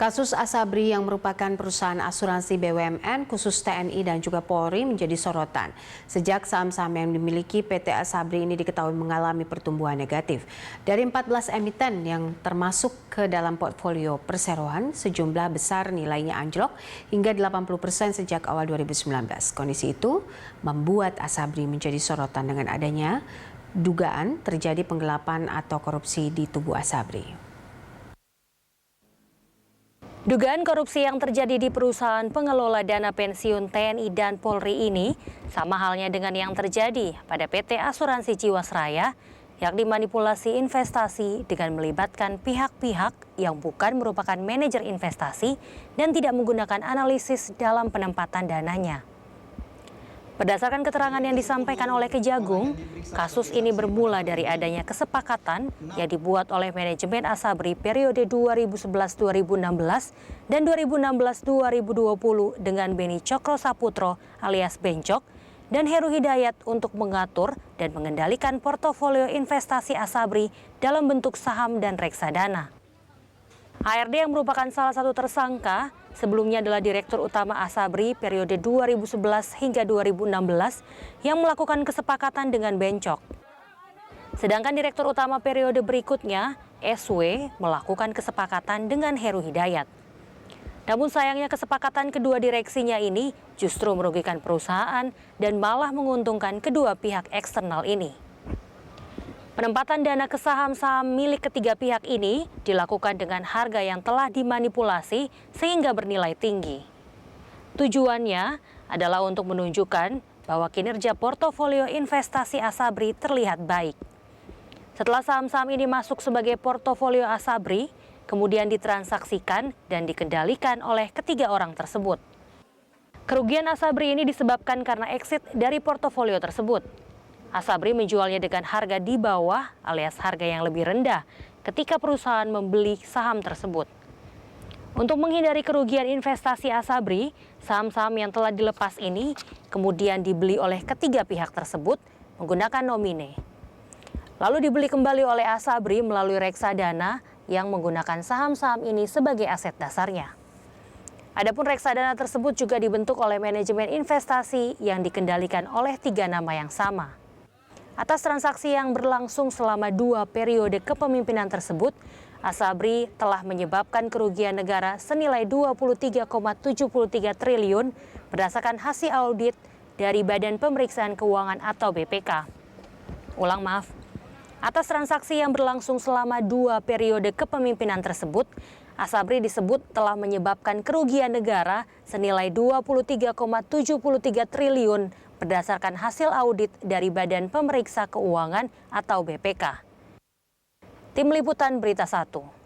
Kasus Asabri yang merupakan perusahaan asuransi BUMN khusus TNI dan juga Polri menjadi sorotan. Sejak saham-saham yang dimiliki PT Asabri ini diketahui mengalami pertumbuhan negatif. Dari 14 emiten yang termasuk ke dalam portfolio perseroan, sejumlah besar nilainya anjlok hingga 80% sejak awal 2019. Kondisi itu membuat Asabri menjadi sorotan dengan adanya dugaan terjadi penggelapan atau korupsi di tubuh Asabri. Dugaan korupsi yang terjadi di perusahaan pengelola dana pensiun TNI dan Polri ini sama halnya dengan yang terjadi pada PT Asuransi Jiwasraya yang dimanipulasi investasi dengan melibatkan pihak-pihak yang bukan merupakan manajer investasi dan tidak menggunakan analisis dalam penempatan dananya. Berdasarkan keterangan yang disampaikan oleh Kejagung, kasus ini bermula dari adanya kesepakatan yang dibuat oleh manajemen Asabri periode 2011-2016 dan 2016-2020 dengan Beni Cokro Saputro alias Bencok dan Heru Hidayat untuk mengatur dan mengendalikan portofolio investasi Asabri dalam bentuk saham dan reksadana. HRD yang merupakan salah satu tersangka sebelumnya adalah Direktur Utama Asabri periode 2011 hingga 2016 yang melakukan kesepakatan dengan Bencok. Sedangkan Direktur Utama periode berikutnya, SW, melakukan kesepakatan dengan Heru Hidayat. Namun sayangnya kesepakatan kedua direksinya ini justru merugikan perusahaan dan malah menguntungkan kedua pihak eksternal ini. Penempatan dana ke saham-saham milik ketiga pihak ini dilakukan dengan harga yang telah dimanipulasi sehingga bernilai tinggi. Tujuannya adalah untuk menunjukkan bahwa kinerja portofolio investasi Asabri terlihat baik. Setelah saham-saham ini masuk sebagai portofolio Asabri, kemudian ditransaksikan dan dikendalikan oleh ketiga orang tersebut. Kerugian Asabri ini disebabkan karena exit dari portofolio tersebut. Asabri menjualnya dengan harga di bawah alias harga yang lebih rendah ketika perusahaan membeli saham tersebut. Untuk menghindari kerugian investasi Asabri, saham-saham yang telah dilepas ini kemudian dibeli oleh ketiga pihak tersebut menggunakan nomine. Lalu dibeli kembali oleh Asabri melalui reksadana yang menggunakan saham-saham ini sebagai aset dasarnya. Adapun reksadana tersebut juga dibentuk oleh manajemen investasi yang dikendalikan oleh tiga nama yang sama. Atas transaksi yang berlangsung selama 2 periode kepemimpinan tersebut, Asabri telah menyebabkan kerugian negara senilai 23,73 triliun berdasarkan hasil audit dari Badan Pemeriksaan Keuangan atau BPK. Atas transaksi yang berlangsung selama 2 periode kepemimpinan tersebut, Asabri disebut telah menyebabkan kerugian negara senilai 23,73 triliun berdasarkan hasil audit dari Badan Pemeriksa Keuangan atau BPK. Tim Liputan Berita 1.